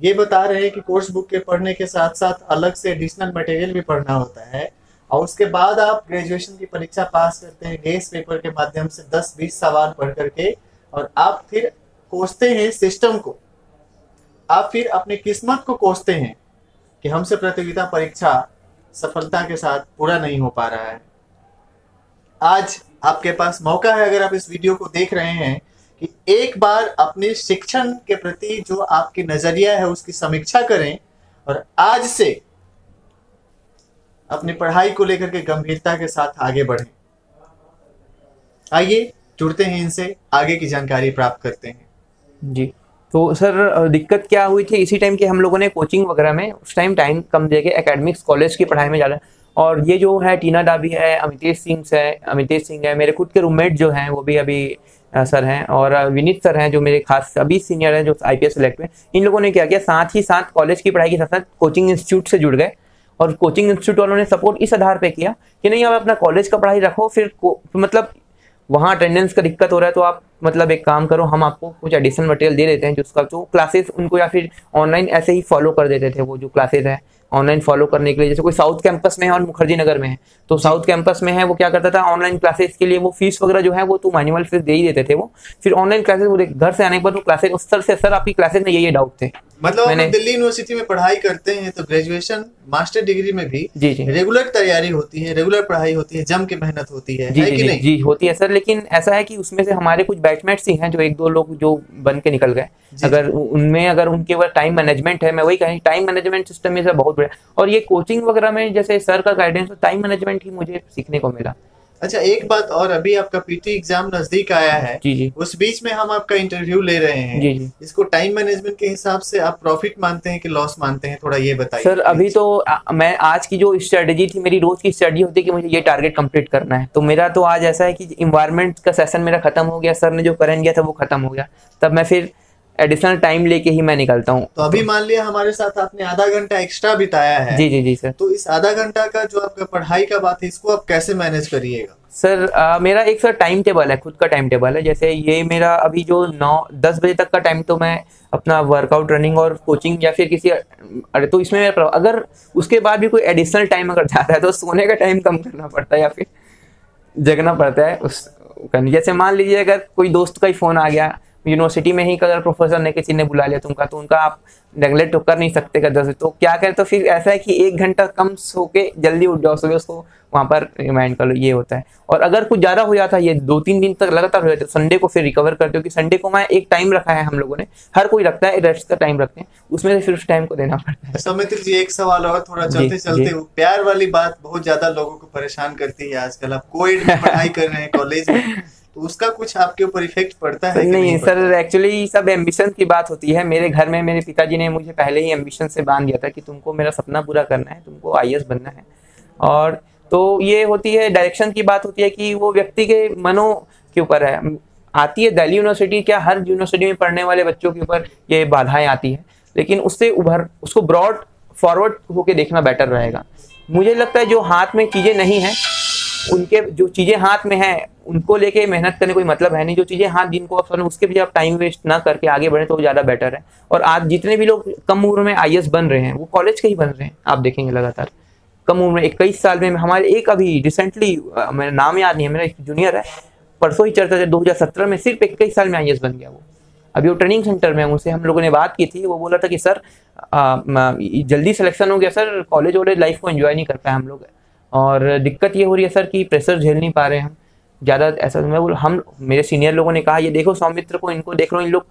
ये बता रहे हैं कि कोर्स बुक के पढ़ने के साथ साथ अलग से एडिशनल मटेरियल भी पढ़ना होता है। और उसके बाद आप ग्रेजुएशन की परीक्षा पास करते हैं गेस्ट पेपर के माध्यम से 10-20 सवाल पढ़ करके, और आप फिर कोसते हैं सिस्टम को, आप फिर अपनी किस्मत को कोसते हैं कि हमसे प्रतियोगिता परीक्षा सफलता के साथ पूरा नहीं हो पा रहा है। आज आपके पास मौका है, अगर आप इस वीडियो को देख रहे हैं, कि एक बार अपने शिक्षण के प्रति जो आपकी नजरिया है उसकी समीक्षा करें और आज से अपनी पढ़ाई को लेकर के गंभीरता के साथ आगे बढ़ें। आइए जुड़ते हैं इनसे, आगे की जानकारी प्राप्त करते हैं। जी, तो सर दिक्कत क्या हुई थी इसी टाइम के हम लोगों ने कोचिंग वगैरह में उस टाइम टाइम कम देके एकेडमिक्स कॉलेज की पढ़ाई में ज़्यादा, और ये जो है टीना डाबी है, अमितेश सिंह है, मेरे खुद के रूममेट जो हैं वो भी अभी सर हैं, और विनीत सर हैं जो मेरे खास अभी सीनियर हैं जो IPS सेलेक्ट में। इन लोगों ने क्या किया, साथ ही साथ कॉलेज की पढ़ाई के साथ साथ कोचिंग इंस्टीट्यूट से जुड़ गए, और कोचिंग इंस्टीट्यूट वालों ने सपोर्ट इस आधार पे किया कि नहीं आप अपना कॉलेज का पढ़ाई रखो, फिर मतलब वहाँ अटेंडेंस का दिक्कत हो रहा है तो आप मतलब एक काम करो, हम आपको कुछ एडिशनल मटेरियल दे देते हैं जिसका जो क्लासेस उनको, या फिर ऑनलाइन ऐसे ही फॉलो कर देते थे वो जो क्लासेस है ऑनलाइन फॉलो करने के लिए। जैसे कोई साउथ कैंपस में है और मुखर्जी नगर में है, तो साउथ कैंपस में है वो क्या करता था, ऑनलाइन क्लासेस के लिए वो फीस वगैरह जो है वो तो मैनुअल फीस दे ही देते थे वो, फिर ऑनलाइन क्लासेस वो घर से आने के बाद वो क्लासेस उस सर से, सर आपकी क्लासेस में ये डाउट थे। मतलब मैंने दिल्ली यूनिवर्सिटी में पढ़ाई करते हैं तो ग्रेजुएशन मास्टर डिग्री में भी जी रेगुलर तैयारी होती है, रेगुलर पढ़ाई होती है, जम के मेहनत होती है, जी है कि नहीं? जी होती है सर, लेकिन ऐसा है कि उसमें से हमारे कुछ बैचमेट्स ही हैं जो एक दो लोग जो बन के निकल गए, अगर उनमें अगर उनके ऊपर टाइम मैनेजमेंट है, मैं वही कहें टाइम मैनेजमेंट सिस्टम में बहुत बड़ा, और ये कोचिंग वगैरह में जैसे सर का गाइडेंस, टाइम मैनेजमेंट ही मुझे सीखने को मिला। अच्छा, एक बात और, अभी आपका PT एग्जाम नजदीक आया है, जी उस बीच में हम आपका इंटरव्यू ले रहे हैं, जी। इसको टाइम मैनेजमेंट के हिसाब से आप प्रॉफिट मानते हैं कि लॉस मानते हैं, थोड़ा ये बताइए सर। अभी तो मैं आज की जो स्ट्रेटेजी थी, मेरी रोज की स्ट्रेटेजी होती है कि मुझे ये टारगेट कंप्लीट करना है, तो मेरा तो आज ऐसा है कि इन्वायरमेंट का सेशन मेरा खत्म हो गया, सर ने जो करंट दिया था वो खत्म हो गया, तब मैं फिर एडिशनल टाइम लेके ही मैं निकलता हूँ। तो अभी मान लिया हमारे साथ आपने आधा घंटा एक्स्ट्रा बिताया है। जी सर। तो इस आधा घंटा का जो आपका पढ़ाई का बात है, इसको आप कैसे मैनेज करिएगा? सर मेरा एक सर टाइम टेबल है, खुद का टाइम टेबल है। जैसे ये मेरा अभी जो 9-10 बजे तक का टाइम तो मैं अपना वर्कआउट, रनिंग और कोचिंग या फिर किसी, अरे तो इसमें मेरा अगर उसके बाद भी कोई एडिशनल टाइम अगर जाता है तो सोने का टाइम कम करना पड़ता है या फिर जगना पड़ता है उस। जैसे मान लीजिए अगर कोई दोस्त का ही फोन आ गया यूनिवर्सिटी में ही, अगर प्रोफेसर ने किसी ने बुला लिया तुमका, तो उनका आप नेगलेक्ट तो कर नहीं सकते कर 10, तो क्या करें, तो फिर ऐसा है कि 1 घंटा कम सो के जल्दी उठ जाओ, सुबह उसको वहाँ पर रिमाइंड कर लो, ये होता है। और अगर कुछ ज़्यादा हो जाता है, ये 2-3 दिन तक लगातार हो जाता है, संडे को फिर रिकवर करते हो कि संडे को मैं एक टाइम रखा है, हम लोगों ने, हर कोई रखता है, रेस्ट का टाइम रखते हैं, उसमें से फिर उस टाइम को देना पड़ता है। सौमित्र जी, एक सवाल और थोड़ा चलते चलते, प्यार वाली बात बहुत ज्यादा लोगों को परेशान करती है आजकल। आप कोविड में पढ़ाई कर रहे हैं कॉलेज में, तो उसका कुछ आपके ऊपर इफेक्ट पड़ता है? नहीं सर, एक्चुअली सब एम्बिशन की बात होती है। मेरे घर में मेरे पिताजी ने मुझे पहले ही एम्बिशन से बांध दिया था कि तुमको मेरा सपना पूरा करना है, तुमको IAS बनना है। और तो ये होती है, डायरेक्शन की बात होती है कि वो व्यक्ति के मनों के ऊपर है, आती है। दिल्ली यूनिवर्सिटी क्या, हर यूनिवर्सिटी में पढ़ने वाले बच्चों के ऊपर ये बाधाएं आती है, लेकिन उससे उसको ब्रॉड फॉरवर्ड होके देखना बेटर रहेगा। मुझे लगता है जो हाथ में चीज़ें नहीं हैं, उनके जो चीज़ें हाथ में हैं उनको लेके मेहनत करने कोई मतलब है नहीं। जो चीज़ें हाथ जिनको आप उसके पीछे आप टाइम वेस्ट ना करके आगे बढ़े तो ज़्यादा बेटर है। और आज जितने भी लोग कम उम्र में IAS बन रहे हैं वो कॉलेज के ही बन रहे हैं, आप देखेंगे लगातार कम उम्र में 21 साल में। हमारे एक अभी रिसेंटली, मेरा नाम याद नहीं है, मेरा एक जूनियर है, परसों ही चर्चा 2017 में सिर्फ 21 साल में IAS बन गया वो। अभी वो ट्रेनिंग सेंटर में, उनसे हम लोगों ने बात की थी, वो बोला था कि सर जल्दी सिलेक्शन हो गया सर, कॉलेज वॉलेज लाइफ को एंजॉय नहीं कर पाए हम लोग, और दिक्कत ये हो रही है सर कि प्रेशर झेल नहीं पा रहे हैं हम ज़्यादा। ऐसा मैं बोल, हम मेरे सीनियर लोगों ने कहा ये देखो सौमित्र को, इनको देख लो, इन लोग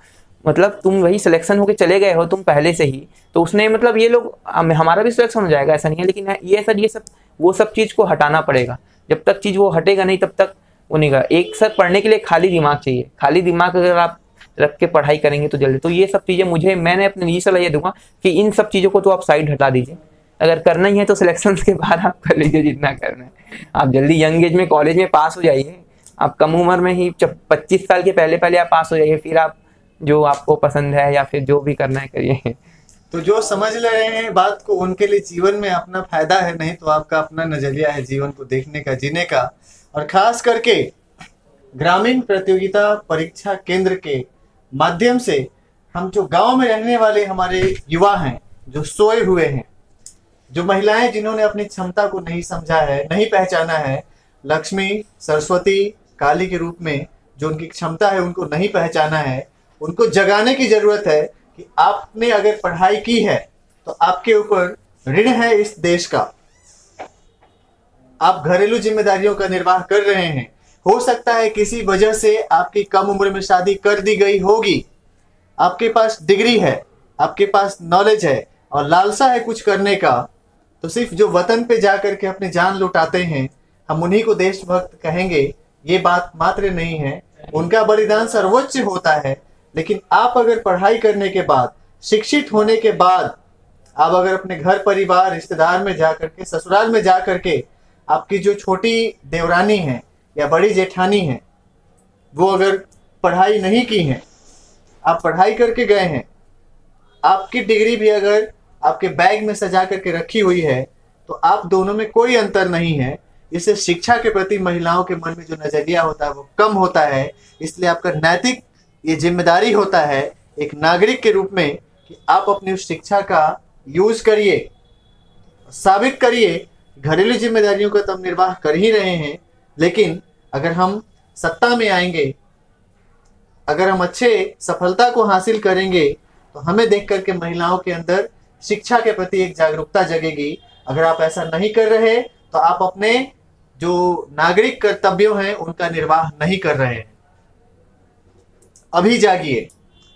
मतलब तुम वही सिलेक्शन होके चले गए हो तुम पहले से ही, तो उसने मतलब ये लोग हमारा भी सिलेक्शन हो जाएगा ऐसा नहीं है, लेकिन ये सर ये सब वो सब चीज़ को हटाना पड़ेगा। जब तक चीज़ वो हटेगा नहीं तब तक वो नहीं का। एक सर पढ़ने के लिए खाली दिमाग चाहिए, खाली दिमाग अगर आप रख के पढ़ाई करेंगे तो जल्दी। तो ये सब चीज़ें मैंने अपने निजी सलाह ये दूंगा कि इन सब चीज़ों को तो आप साइड हटा दीजिए। अगर करना ही है तो सिलेक्शन के बाद आप कर लीजिए जितना करना है। आप जल्दी यंग एज में कॉलेज में पास हो जाइए, आप कम उम्र में ही 25 साल के पहले आप पास हो जाइए, फिर आप जो आपको पसंद है या फिर जो भी करना है करिए। तो जो समझ ले रहे हैं बात को, उनके लिए जीवन में अपना फायदा है, नहीं तो आपका अपना नजरिया है जीवन को देखने का, जीने का। और खास करके ग्रामीण प्रतियोगिता परीक्षा केंद्र के माध्यम से हम जो गांव में रहने वाले हमारे युवा हैं, जो सोए हुए हैं, जो महिलाएं जिन्होंने अपनी क्षमता को नहीं समझा है, नहीं पहचाना है, लक्ष्मी, सरस्वती, काली के रूप में जो उनकी क्षमता है उनको नहीं पहचाना है, उनको जगाने की जरूरत है कि आपने अगर पढ़ाई की है तो आपके ऊपर ऋण है इस देश का। आप घरेलू जिम्मेदारियों का निर्वाह कर रहे हैं, हो सकता है किसी वजह से आपकी कम उम्र में शादी कर दी गई होगी, आपके पास डिग्री है, आपके पास नॉलेज है और लालसा है कुछ करने का, तो सिर्फ जो वतन पे जा करके अपनी जान लुटाते हैं हम उन्हीं को देशभक्त कहेंगे, ये बात मात्र नहीं है। उनका बलिदान सर्वोच्च होता है। लेकिन आप अगर पढ़ाई करने के बाद, शिक्षित होने के बाद, आप अगर अपने घर परिवार रिश्तेदार में जा करके, ससुराल में जा करके आपकी जो छोटी देवरानी है या बड़ी जेठानी है वो अगर पढ़ाई नहीं की है, आप पढ़ाई करके गए हैं, आपकी डिग्री भी अगर आपके बैग में सजा करके रखी हुई है, तो आप दोनों में कोई अंतर नहीं है। इससे शिक्षा के प्रति महिलाओं के मन में जो नजरिया होता है वो कम होता है। इसलिए आपका नैतिक ये जिम्मेदारी होता है एक नागरिक के रूप में कि आप अपनी उस शिक्षा का यूज करिए, साबित करिए। घरेलू जिम्मेदारियों का तो हम निर्वाह कर ही रहे हैं, लेकिन अगर हम सत्ता में आएंगे, अगर हम अच्छे सफलता को हासिल करेंगे, तो हमें देख करके महिलाओं के अंदर शिक्षा के प्रति एक जागरूकता जगेगी। अगर आप ऐसा नहीं कर रहे तो आप अपने जो नागरिक कर्तव्यों हैं उनका निर्वाह नहीं कर रहे हैं। अभी जागिए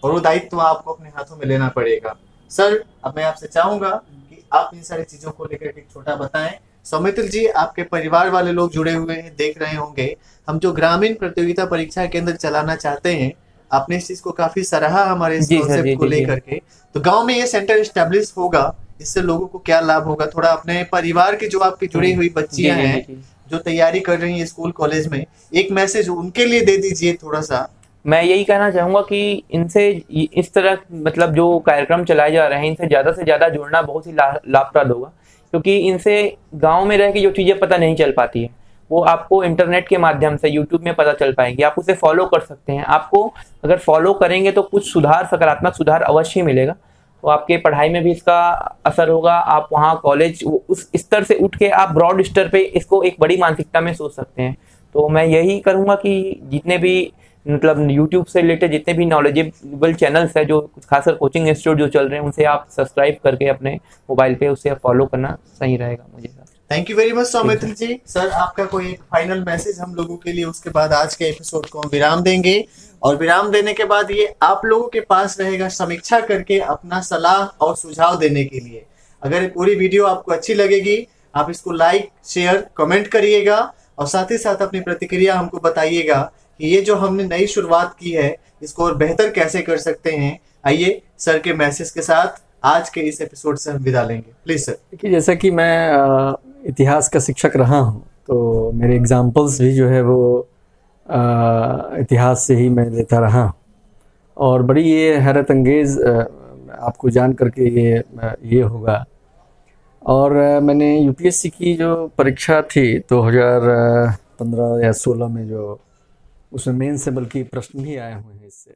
और वो दायित्व आपको अपने हाथों में लेना पड़ेगा। सर, अब मैं आपसे चाहूंगा कि आप इन सारी चीजों को लेकर के छोटा बताएं। सौमित्र जी, आपके परिवार वाले लोग जुड़े हुए हैं, देख रहे होंगे। हम जो ग्रामीण प्रतियोगिता परीक्षा केंद्र चलाना चाहते हैं, आपने इस चीज को काफी सराहा हमारे इस कॉन्सेप्ट को लेकर के। तो गांव में ये सेंटर एस्टेब्लिश होगा, इससे लोगों को क्या लाभ होगा? थोड़ा अपने परिवार की जो आपकी जुड़ी हुई बच्चियां हैं जो तैयारी कर रही हैं स्कूल कॉलेज में, एक मैसेज उनके लिए दे दीजिए थोड़ा सा। मैं यही कहना चाहूँगा कि इनसे इस तरह मतलब जो कार्यक्रम चलाए जा रहे हैं इनसे ज़्यादा से ज़्यादा जुड़ना बहुत ही लाभप्रद होगा, क्योंकि इनसे गांव में रह के जो चीज़ें पता नहीं चल पाती है वो आपको इंटरनेट के माध्यम से यूट्यूब में पता चल पाएगी। आप उसे फॉलो कर सकते हैं। आपको अगर फॉलो करेंगे तो कुछ सुधार, सकारात्मक सुधार अवश्य मिलेगा। तो आपके पढ़ाई में भी इसका असर होगा। आप वहाँ कॉलेज उस स्तर से उठ के आप ब्रॉड स्तर पे इसको एक बड़ी मानसिकता में सोच सकते हैं। तो मैं यही करूँगा कि जितने भी मतलब YouTube से रिलेटेड जितने भी नॉलेजेबल चैनल्स है, जो खासकर कोचिंग इंस्टीट्यूट जो चल रहे हैं, उनसे आप सब्सक्राइब करके अपने मोबाइल पे उसे फॉलो करना सही रहेगा मुझे। Thank you very much Saumitra ji. Sir, आपका कोई एक फाइनल मैसेज हम लोगों के लिए, उसके बाद आज के एपिसोड को हम विराम देंगे और विराम देने के बाद ये आप लोगों के पास रहेगा समीक्षा करके अपना सलाह और सुझाव देने के लिए। अगर पूरी वीडियो आपको अच्छी लगेगी, आप इसको लाइक, शेयर, कमेंट करिएगा और साथ ही साथ अपनी प्रतिक्रिया हमको बताइएगा कि ये जो हमने नई शुरुआत की है इसको और बेहतर कैसे कर सकते हैं। आइए सर के मैसेज के साथ आज के इस एपिसोड से हम विदा लेंगे। Please sir. देखिए, जैसा कि मैं इतिहास का शिक्षक रहा हूँ, तो मेरे एग्जाम्पल्स भी जो है वो इतिहास से ही मैं लेता रहा और बड़ी ये हैरत अंगेज़ आपको जान करके ये होगा। और मैंने यूपीएससी की जो परीक्षा थी 2015 या 16 में, जो उसमें मेन से बल्कि प्रश्न भी आए हुए हैं इससे।